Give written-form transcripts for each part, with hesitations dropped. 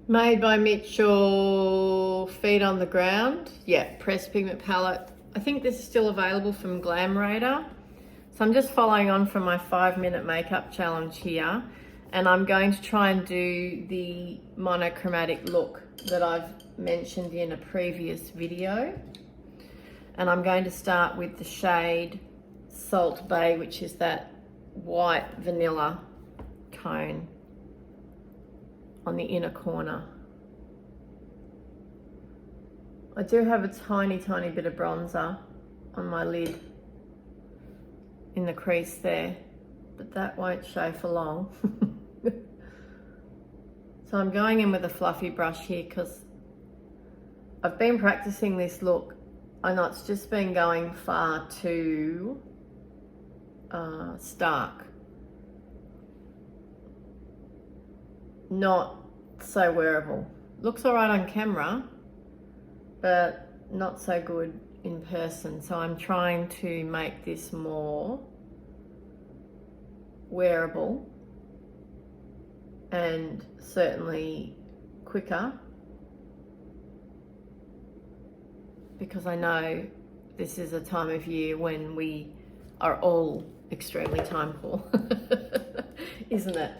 Made by Mitchell, Feet on the Ground. Yeah, pressed pigment palette. I think this is still available from Glam Radar. So I'm just following on from my 5-minute makeup challenge here, and I'm going to try and do the monochromatic look that I've mentioned in a previous video. And I'm going to start with the shade Salt Bay, which is that white vanilla tone on the inner corner. I do have a tiny bit of bronzer on my lid in the crease there, but that won't show for long. So I'm going in with a fluffy brush here because I've been practicing this look. I know it's just been going far too stark. Not so wearable. Looks all right on camera, but not so good in person. So I'm trying to make this more wearable and certainly quicker, because I know this is a time of year when we are all extremely time poor, isn't it?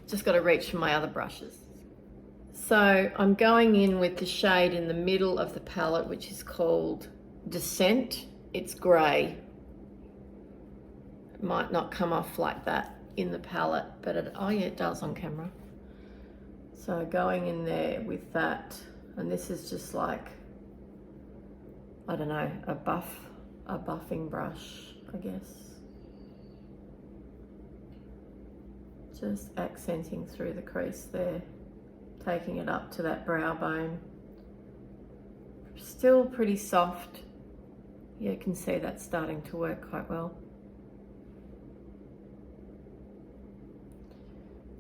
Just got to reach for my other brushes. So I'm going in with the shade in the middle of the palette, which is called Descent. It's grey. It might not come off like that in the palette, but oh yeah, it does on camera. So going in there with that, and this is just like, I don't know, a buffing brush, I guess. Just accenting through the crease there, taking it up to that brow bone. Still pretty soft. Yeah, you can see that's starting to work quite well.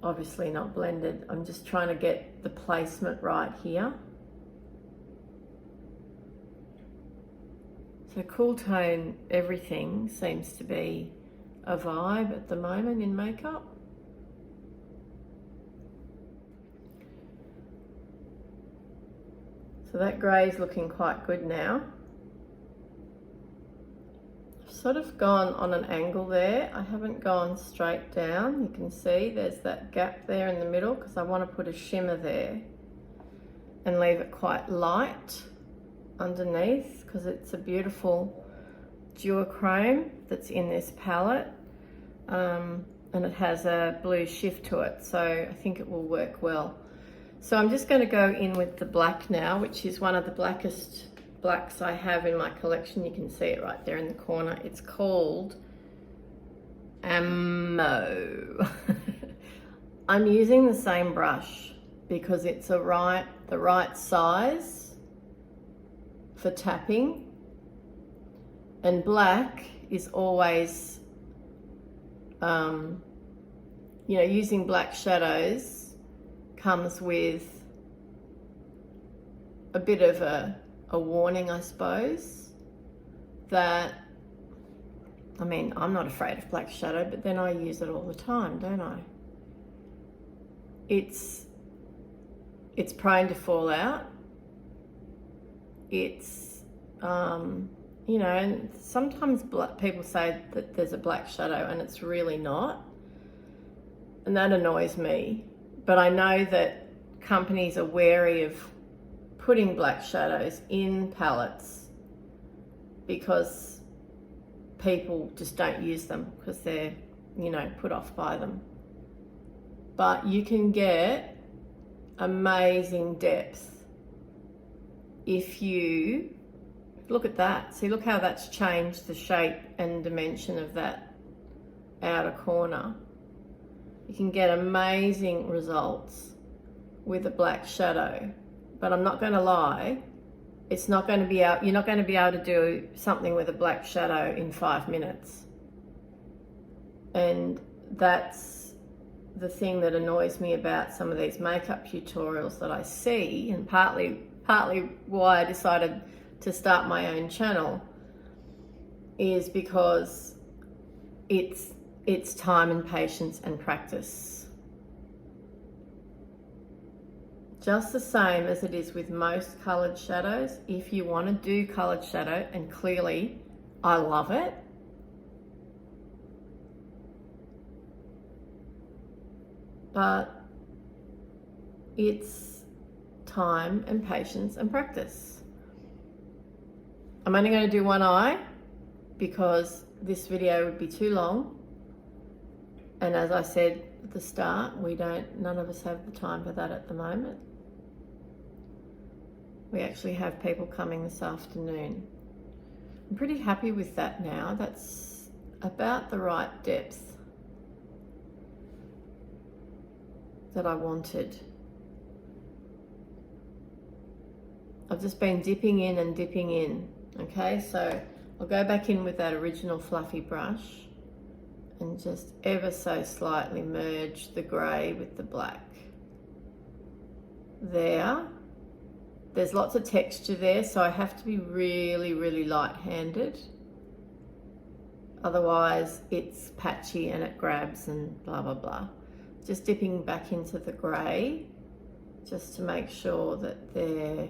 Obviously not blended. I'm just trying to get the placement right here. So cool tone everything seems to be a vibe at the moment in makeup. So that grey is looking quite good now. I've sort of gone on an angle there. I haven't gone straight down. You can see there's that gap there in the middle because I want to put a shimmer there and leave it quite light underneath, because it's a beautiful duochrome that's in this palette, and it has a blue shift to it, so I think it will work well. So I'm just going to go in with the black now, which is one of the blackest blacks I have in my collection. You can see it right there in the corner. It's called Ammo. I'm using the same brush because it's the right size for tapping, and black is always, using black shadows comes with a bit of a warning, I suppose, that, I mean, I'm not afraid of black shadow, but then I use it all the time, don't I? It's prone to fall out. It's, and sometimes people say that there's a black shadow and it's really not. And that annoys me. But I know that companies are wary of putting black shadows in palettes because people just don't use them because they're, put off by them. But you can get amazing depth if you look at that. See, look how that's changed the shape and dimension of that outer corner. You can get amazing results with a black shadow, but I'm not going to lie, it's not going to be out. You're not going to be able to do something with a black shadow in 5 minutes. And that's the thing that annoys me about some of these makeup tutorials that I see, and partly why I decided to start my own channel, is because it's time and patience and practice. just the same as it is with most coloured shadows. If you want to do coloured shadow, and clearly I love it, but it's time and patience and practice. I'm only going to do one eye because this video would be too long, and as I said at the start, none of us have the time for that at the moment. We actually have people coming this afternoon. I'm pretty happy with that now. That's about the right depth that I wanted. I've just been dipping in and dipping in. Okay, so I'll go back in with that original fluffy brush and just ever so slightly merge the grey with the black. There's lots of texture there, so I have to be really, really light-handed. Otherwise, it's patchy and it grabs and blah, blah, blah. Just dipping back into the grey, just to make sure that they're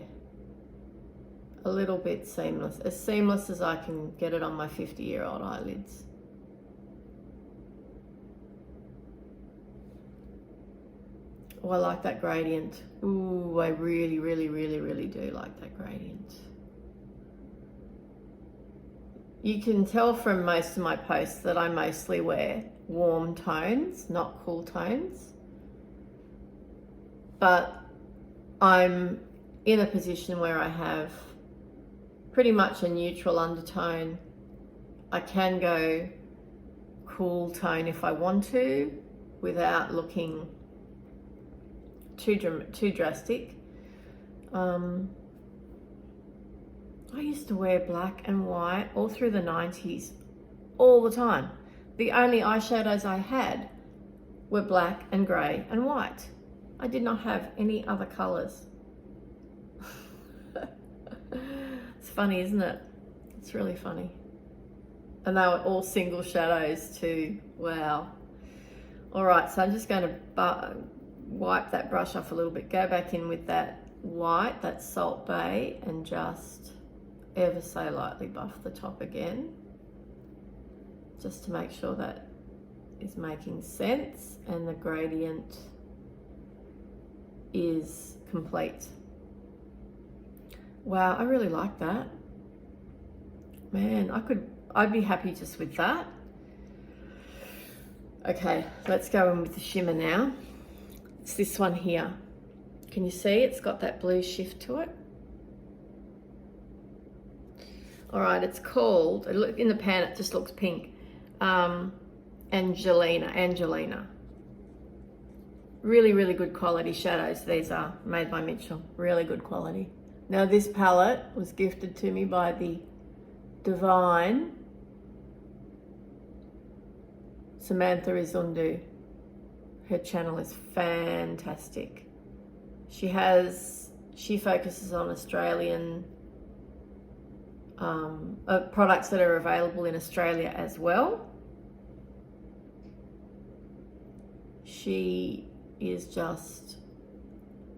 a little bit seamless as I can get it on my 50-year-old eyelids. Oh, I like that gradient. Ooh, I really, really, really, really do like that gradient. You can tell from most of my posts that I mostly wear warm tones, not cool tones. But I'm in a position where I have pretty much a neutral undertone. I can go cool tone if I want to without looking too drastic. I used to wear black and white all through the 90s, all the time. The only eyeshadows I had were black and grey and white. I did not have any other colours. It's funny, isn't it? It's really funny. And they were all single shadows too. Wow. All right, so I'm just going to wipe that brush off a little bit, go back in with that white, that Salt Bay, and just ever so lightly buff the top again, just to make sure that is making sense and the gradient is complete. Wow, I really like that. Man, I'd be happy just with that. Okay, let's go in with the shimmer now. It's this one here. Can you see it's got that blue shift to it? All right, it's called, in the pan it just looks pink, Angelina. Really, really good quality shadows these are, made by Mitchell, really good quality. Now this palette was gifted to me by the divine Samantha Izundu. Her channel is fantastic. She focuses on Australian products that are available in Australia as well. She is just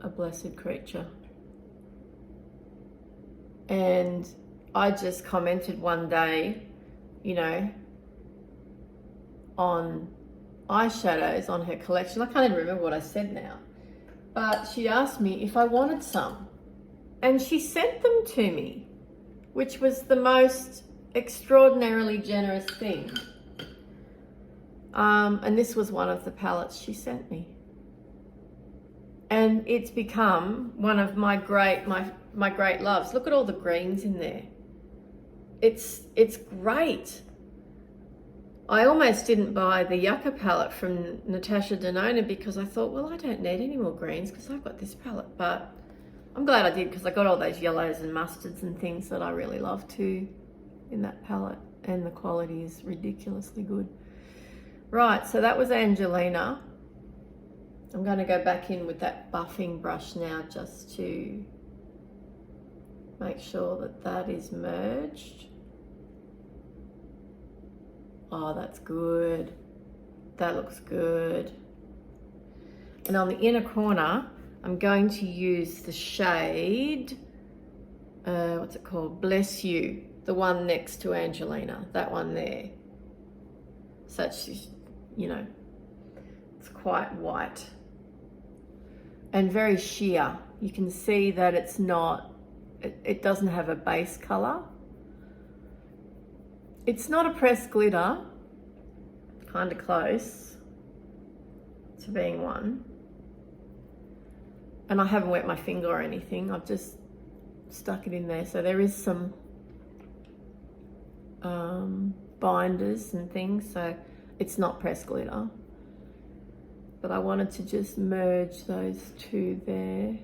a blessed creature. And I just commented one day, you know, on eyeshadows on her collection. I can't even remember what I said now, but she asked me if I wanted some, and she sent them to me, which was the most extraordinarily generous thing. And this was one of the palettes she sent me, and it's become one of my great loves. Look at all the greens in there. It's great. I almost didn't buy the Yucca palette from Natasha Denona because I thought, well, I don't need any more greens because I've got this palette. But I'm glad I did because I got all those yellows and mustards and things that I really love too in that palette, and the quality is ridiculously good. Right, so that was Angelina. I'm going to go back in with that buffing brush now just to make sure that that is merged. Oh, that's good. That looks good. And on the inner corner, I'm going to use the shade, what's it called? Bless You, the one next to Angelina, that one there. So it's, you know, it's quite white and very sheer. You can see that it's not, it doesn't have a base color. It's not a pressed glitter, kind of close to being one. And I haven't wet my finger or anything, I've just stuck it in there. So there is some binders and things, so it's not pressed glitter. But I wanted to just merge those two there.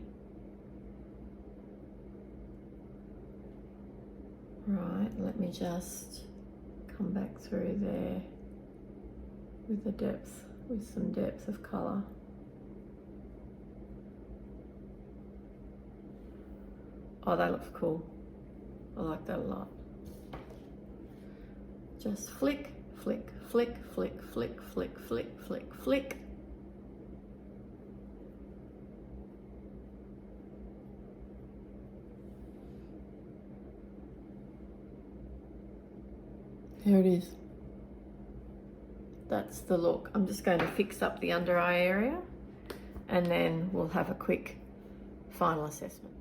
Right, let me just come back through there with the depth, with some depth of colour. Oh, that looks cool. I like that a lot. Just flick, flick, flick, flick, flick, flick, flick, flick, flick. There it is. That's the look. I'm just going to fix up the under eye area and then we'll have a quick final assessment.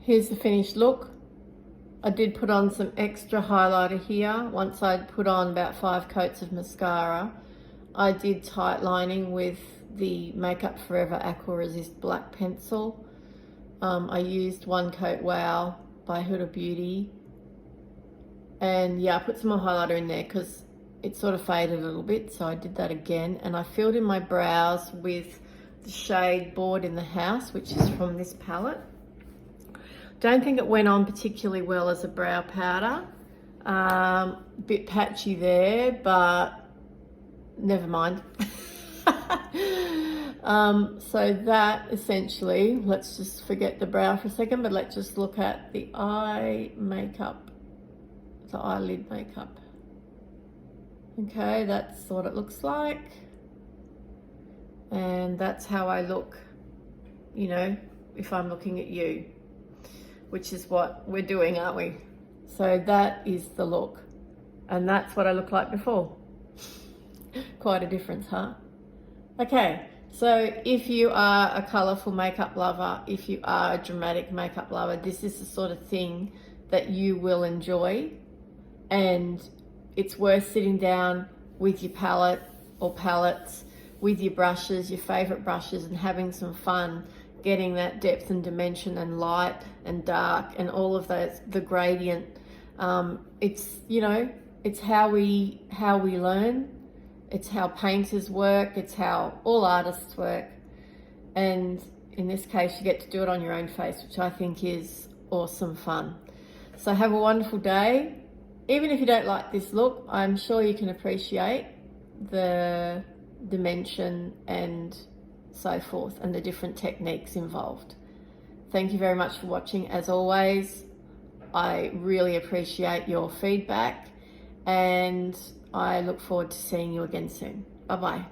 Here's the finished look. I did put on some extra highlighter here. Once I'd put on about 5 coats of mascara, I did tight lining with the Makeup Forever Aqua Resist black pencil. I used One Coat Wow by Huda Beauty. And yeah, I put some more highlighter in there because it sort of faded a little bit, so I did that again. And I filled in my brows with the shade Bored in the House, which is from this palette. Don't think it went on particularly well as a brow powder. Bit patchy there, but never mind. So that essentially, let's just forget the brow for a second, but let's just look at the eye makeup, the eyelid makeup. Okay, that's what it looks like. And that's how I look, you know, if I'm looking at you, which is what we're doing, aren't we? So that is the look. And that's what I looked like before. Quite a difference, huh? Okay, so if you are a colourful makeup lover, if you are a dramatic makeup lover, this is the sort of thing that you will enjoy. And it's worth sitting down with your palette or palettes, with your brushes, your favourite brushes, and having some fun getting that depth and dimension and light and dark and all of those, the gradient. It's, you know, it's how we learn. It's how painters work. It's how all artists work. And in this case, you get to do it on your own face, which I think is awesome fun. So have a wonderful day. Even if you don't like this look, I'm sure you can appreciate the dimension and so forth and the different techniques involved. Thank you very much for watching. As always, I really appreciate your feedback and I look forward to seeing you again soon. Bye-bye.